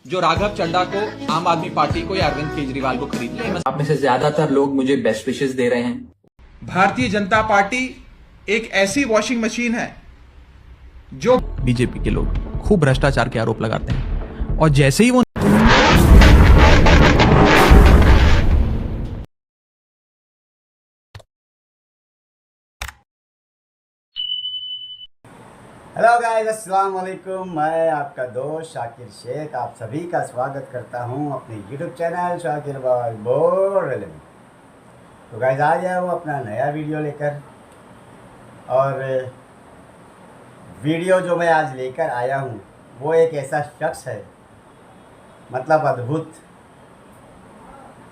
जो राघव चड्ढा को, आम आदमी पार्टी को या अरविंद केजरीवाल को खरीद ले। आप में से ज्यादातर लोग मुझे बेस्ट विशेस दे रहे हैं। भारतीय जनता पार्टी एक ऐसी वॉशिंग मशीन है जो बीजेपी के लोग खूब भ्रष्टाचार के आरोप लगाते हैं और जैसे ही वो हेलो गाइस, अस्सलाम वालेकुम। मैं आपका दोस्त शाकिर शेख आप सभी का स्वागत करता हूं अपने यूट्यूब चैनल शाकिर बाल बोर में। तो गाइस आ गया हूँ अपना नया वीडियो लेकर, और वीडियो जो मैं आज लेकर आया हूँ वो एक ऐसा शख्स है, मतलब अद्भुत।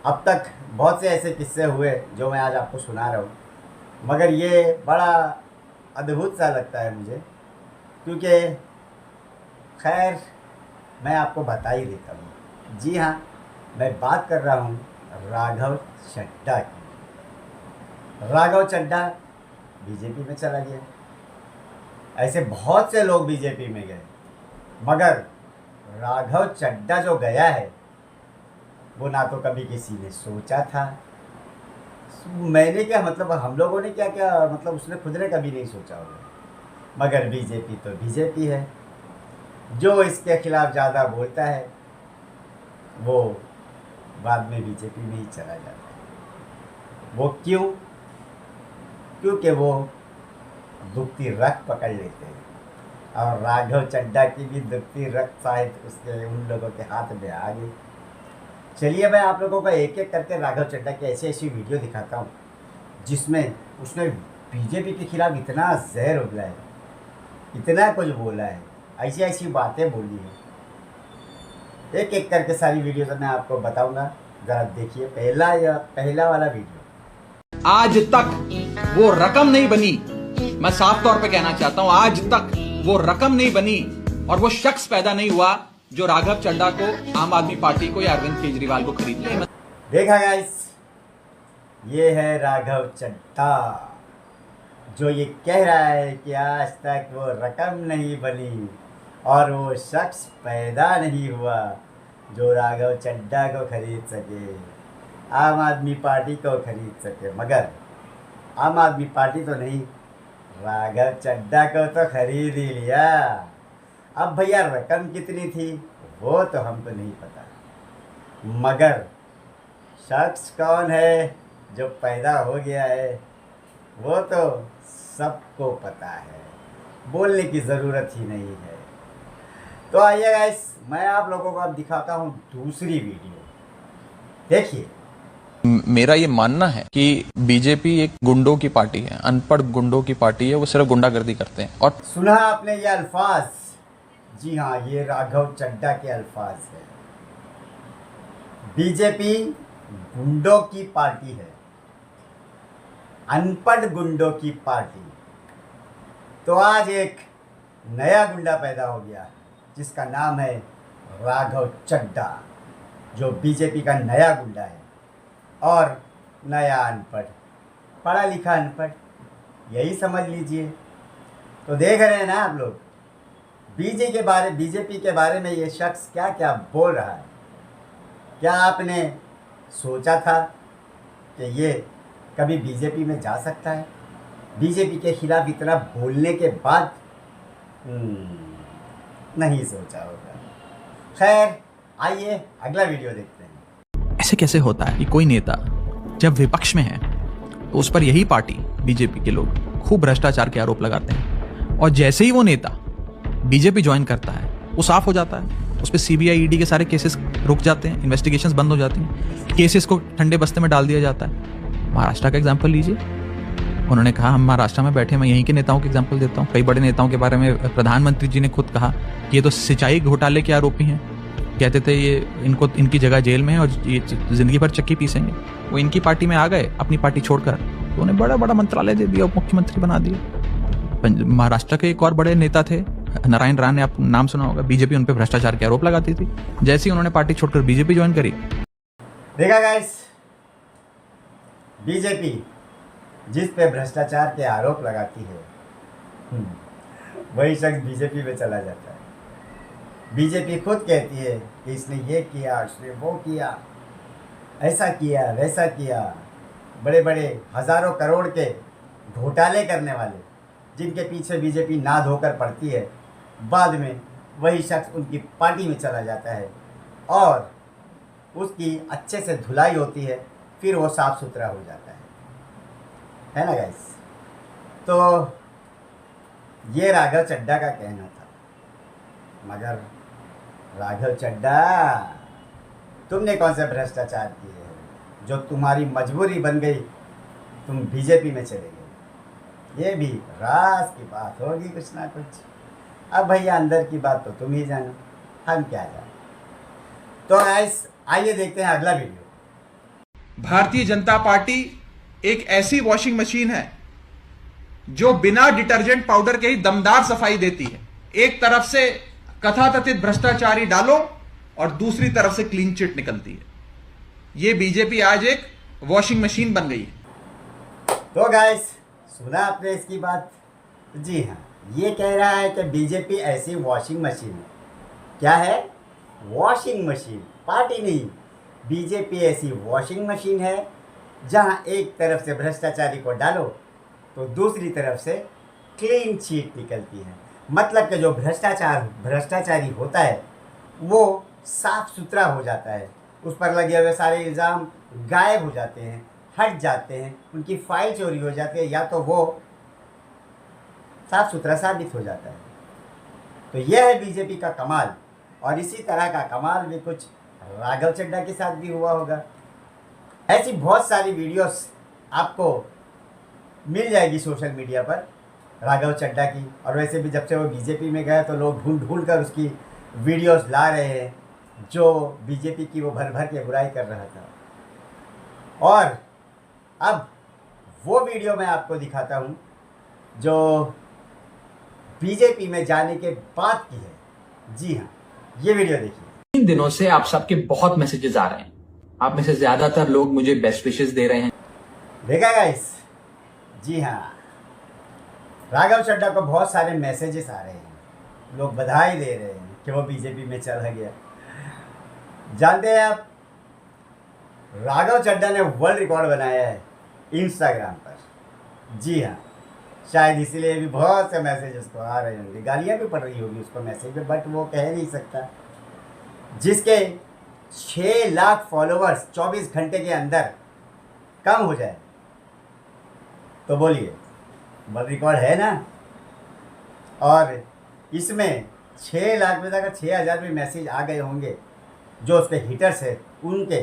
अब तक बहुत से ऐसे किस्से हुए जो मैं आज आपको सुना रहा हूँ, मगर ये बड़ा अद्भुत सा लगता है मुझे, क्योंकि खैर मैं आपको बता ही देता हूँ। जी हाँ, मैं बात कर रहा हूँ राघव चड्ढा की। राघव चड्ढा बीजेपी में चला गया। ऐसे बहुत से लोग बीजेपी में गए, मगर राघव चड्ढा जो गया है वो ना तो कभी किसी ने सोचा था। मैंने क्या मतलब, हम लोगों ने क्या क्या मतलब, उसने खुद ने कभी नहीं सोचा होगा। मगर बीजेपी तो बीजेपी है। जो इसके खिलाफ ज़्यादा बोलता है वो बाद में बीजेपी में ही चला जाता है। वो क्यों? क्योंकि वो दुखती रख पकड़ लेते हैं, और राघव चड्ढा की भी दुखती रख शायद उसके उन लोगों के हाथ में आ गई। चलिए मैं आप लोगों को एक एक करके राघव चड्ढा की ऐसी ऐसी वीडियो दिखाता हूँ जिसमें उसने बीजेपी के खिलाफ इतना जहर उगला है, इतना कुछ बोला है, ऐसी ऐसी बातें बोली है। एक एक करके सारी वीडियो तो मैं आपको बताऊंगा, जरा देखिए। पहला वाला वीडियो। आज तक वो रकम नहीं बनी, मैं साफ तौर पे कहना चाहता हूं, आज तक वो रकम नहीं बनी और वो शख्स पैदा नहीं हुआ जो राघव चड्ढा को, आम आदमी पार्टी को या अरविंद केजरीवाल को खरीद ले। देखा गाइस, ये है राघव चड्ढा जो ये कह रहा है कि आज तक वो रकम नहीं बनी और वो शख्स पैदा नहीं हुआ जो राघव चड्ढा को खरीद सके, आम आदमी पार्टी को खरीद सके। मगर आम आदमी पार्टी तो नहीं, राघव चड्ढा को तो खरीद ही लिया। अब भैया रकम कितनी थी वो तो हमको नहीं पता, मगर शख्स कौन है जो पैदा हो गया है वो तो सबको पता है, बोलने की ज़रूरत ही नहीं है। तो आइए गाइस, मैं आप लोगों को अब दिखाता हूँ दूसरी वीडियो। देखिए। मेरा ये मानना है कि बीजेपी एक गुंडों की पार्टी है, अनपढ़ गुंडों की पार्टी है। वो सिर्फ गुंडागर्दी करते हैं। और सुना आपने ये अल्फाज? जी हाँ, ये राघव चड्ढा के अल्फाज है। बीजेपी गुंडों की पार्टी है, अनपढ़ गुंडों की पार्टी। तो आज एक नया गुंडा पैदा हो गया जिसका नाम है राघव चड्ढा, जो बीजेपी का नया गुंडा है और नया अनपढ़, पढ़ा लिखा अनपढ़, यही समझ लीजिए। तो देख रहे हैं ना आप लोग बीजेपी के बारे में ये शख्स क्या क्या बोल रहा है। क्या आपने सोचा था कि ये कभी बीजेपी में जा सकता है? बीजेपी के खिलाफ इतना बोलने के बाद नहीं सोचा होगा। खैर आइए अगला वीडियो देखते हैं। ऐसे कैसे होता है कि कोई नेता जब विपक्ष में है तो उस पर यही पार्टी बीजेपी के लोग खूब भ्रष्टाचार के आरोप लगाते हैं और जैसे ही वो नेता बीजेपी ज्वाइन करता है वो साफ हो जाता है। उस पर सीबीआई ईडी के सारे केसेस रुक जाते हैं, इन्वेस्टिगेशंस बंद हो जाती हैं, केसेस को ठंडे बस्ते में डाल दिया जाता है। महाराष्ट्र का एग्जाम्पल लीजिए। उन्होंने कहा हम महाराष्ट्र में बैठे, मैं यहीं के नेताओं के एग्जाम्पल देता हूँ। कई बड़े नेताओं के बारे में प्रधानमंत्री जी ने खुद कहा कि ये तो सिंचाई घोटाले के आरोपी हैं। कहते थे ये इनको, इनकी जगह जेल में है और ये जिंदगी भर चक्की पीसेंगे। वो इनकी पार्टी में आ गए अपनी पार्टी छोड़कर, तो उन्हें बड़ा बड़ा मंत्रालय दे दिया, उप मुख्यमंत्री बना दिए। महाराष्ट्र के एक और बड़े नेता थे नारायण राणे, आप नाम सुना होगा। बीजेपी उन पर भ्रष्टाचार के आरोप लगाती थी। जैसे ही उन्होंने पार्टी छोड़कर बीजेपी ज्वाइन करी। देखा गाइस, बीजेपी जिस पे भ्रष्टाचार के आरोप लगाती है वही शख्स बीजेपी में चला जाता है। बीजेपी खुद कहती है कि इसने ये किया, इसने वो किया, ऐसा किया, वैसा किया। बड़े बड़े हज़ारों करोड़ के घोटाले करने वाले, जिनके पीछे बीजेपी ना धोकर पड़ती है, बाद में वही शख्स उनकी पार्टी में चला जाता है और उसकी अच्छे से धुलाई होती है, फिर वो साफ़ सुथरा हो जाता है ना गाइस। तो ये राघव चड्ढा का कहना था। मगर राघव चड्ढा, तुमने कौन सा भ्रष्टाचार किए है जो तुम्हारी मजबूरी बन गई, तुम बीजेपी में चले गए? ये भी राज की बात होगी कुछ ना कुछ। अब भैया अंदर की बात तो तुम ही जानो, हम क्या जाने। तो गाइस आइए देखते हैं अगला वीडियो। भारतीय जनता पार्टी एक ऐसी वॉशिंग मशीन है जो बिना डिटर्जेंट पाउडर के ही दमदार सफाई देती है। एक तरफ से कथाकथित भ्रष्टाचारी डालो और दूसरी तरफ से क्लीन चिट निकलती है। ये बीजेपी आज एक वॉशिंग मशीन बन गई है। तो गाइस सुना आपने इसकी बात? जी हाँ, ये कह रहा है कि बीजेपी ऐसी वॉशिंग मशीन है। क्या है? वॉशिंग मशीन, पार्टी नहीं। बीजेपी ऐसी वॉशिंग मशीन है जहाँ एक तरफ से भ्रष्टाचारी को डालो तो दूसरी तरफ से क्लीन शीट निकलती है। मतलब कि जो भ्रष्टाचारी होता है वो साफ सुथरा हो जाता है, उस पर लगे हुए सारे इल्ज़ाम गायब हो जाते हैं, हट जाते हैं, उनकी फाइल चोरी हो जाती है, या तो वो साफ सुथरा साबित हो जाता है। तो यह है बीजेपी का कमाल। और इसी तरह का कमाल भी कुछ राघव चड्ढा के साथ भी हुआ होगा। ऐसी बहुत सारी वीडियोस आपको मिल जाएगी सोशल मीडिया पर राघव चड्ढा की। और वैसे भी जब से वो बीजेपी में गया तो लोग ढूंढ कर उसकी वीडियोस ला रहे हैं, जो बीजेपी की वो भर भर के बुराई कर रहा था। और अब वो वीडियो मैं आपको दिखाता हूँ जो बीजेपी में जाने के बाद की है। जी हाँ, ये वीडियो देखिए। इन दिनों से आप सबके बहुत मैसेजेस आ रहे हैं। आप में से ज्यादातर लोग मुझे बेस्ट विशेस दे रहे हैं। देखा गाइस? जी हाँ, राघव चड्ढा को बहुत सारे मैसेजेस आ रहे हैं, लोग बधाई दे रहे हैं कि वो बीजेपी में चला गया। जानते हैं आप, राघव चड्ढा ने वर्ल्ड रिकॉर्ड बनाया है इंस्टाग्राम पर। जी हाँ, शायद इसीलिए भी बहुत से मैसेजेस को आ रहे होंगे, गालियाँ भी पड़ रही होगी उसको मैसेज में, बट वो कह नहीं सकता। जिसके 6 लाख फॉलोअर्स 24 घंटे के अंदर कम हो जाए तो बोलिए, वर्ल्ड रिकॉर्ड है ना। और इसमें 6 लाख में से अगर 6,000 भी मैसेज आ गए होंगे जो उसके हिटर्स है उनके,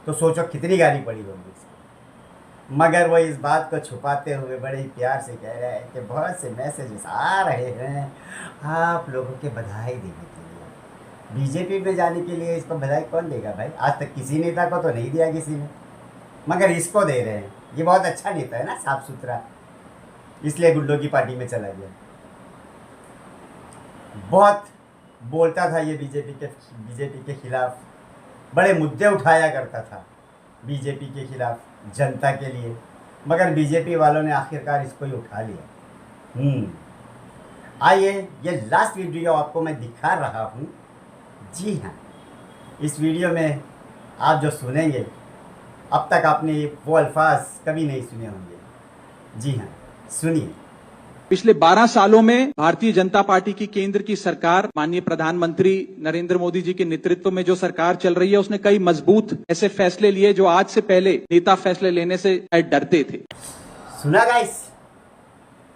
तो सोचो कितनी गाली पड़ी होगी उसको। मगर वो इस बात को छुपाते हुए बड़े ही प्यार से कह रहा है कि बहुत से मैसेजेस आ रहे हैं आप लोगों के बधाई देने के लिए। बीजेपी में जाने के लिए इसको बधाई कौन देगा भाई? आज तक किसी नेता को तो नहीं दिया किसी ने, मगर इसको दे रहे हैं। ये बहुत अच्छा नेता है ना, साफ सुथरा, इसलिए गुंडों की पार्टी में चला गया। बहुत बोलता था ये बीजेपी के खिलाफ, बड़े मुद्दे उठाया करता था बीजेपी के खिलाफ जनता के लिए, मगर बीजेपी वालों ने आखिरकार इसको ही उठा लिया। आइए ये लास्ट वीडियो आपको मैं दिखा रहा हूँ। जी हाँ, इस वीडियो में आप जो सुनेंगे, अब तक आपने वो अल्फाज कभी नहीं सुने होंगे। जी हाँ, सुनिए। पिछले 12 सालों में भारतीय जनता पार्टी की केंद्र की सरकार, माननीय प्रधानमंत्री नरेंद्र मोदी जी के नेतृत्व में जो सरकार चल रही है, उसने कई मजबूत ऐसे फैसले लिए जो आज से पहले नेता फैसले लेने से डरते थे। सुना गाइस?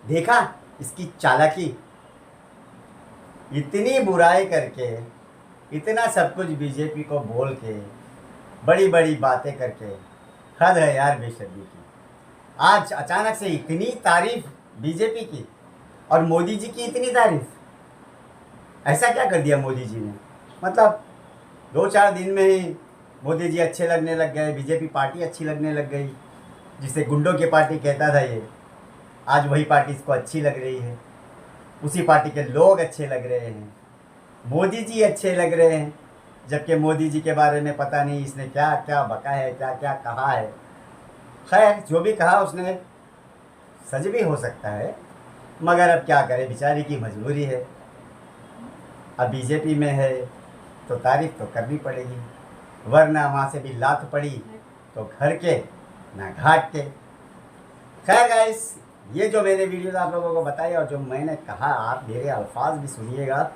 देखा इसकी चालाकी? इतनी बुराई करके, इतना सब कुछ बीजेपी को बोल के, बड़ी बड़ी बातें करके, हद है यार बेशर्मी की। आज अचानक से इतनी तारीफ बीजेपी की और मोदी जी की इतनी तारीफ। ऐसा क्या कर दिया मोदी जी ने? मतलब 2-4 दिन में ही मोदी जी अच्छे लगने लग गए, बीजेपी पार्टी अच्छी लगने लग गई। जिसे गुंडों की पार्टी कहता था ये, आज वही पार्टी इसको अच्छी लग रही है। उसी पार्टी के लोग अच्छे लग रहे हैं, मोदी जी अच्छे लग रहे हैं, जबकि मोदी जी के बारे में पता नहीं इसने क्या क्या बका है, क्या क्या कहा है। खैर, जो भी कहा उसने सच भी हो सकता है, मगर अब क्या करें, बेचारी की मजबूरी है। अब बीजेपी में है तो तारीफ तो करनी पड़ेगी, वरना वहाँ से भी लात पड़ी तो घर के ना घाट के। खैर गाइस, ये जो मैंने वीडियो आप लोगों को बताई और जो मैंने कहा, आप मेरे अल्फाज भी सुनिएगा,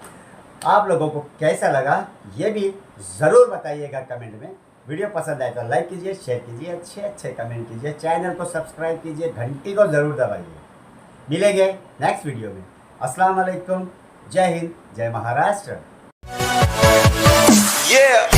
आप लोगों को कैसा लगा ये भी ज़रूर बताइएगा कमेंट में। वीडियो पसंद आए तो लाइक कीजिए, शेयर कीजिए, अच्छे अच्छे कमेंट कीजिए, चैनल को सब्सक्राइब कीजिए, घंटी को ज़रूर दबाइए। मिलेंगे नेक्स्ट वीडियो में। अस्सलाम वालेकुम, जय हिंद, जय महाराष्ट्र। Yeah.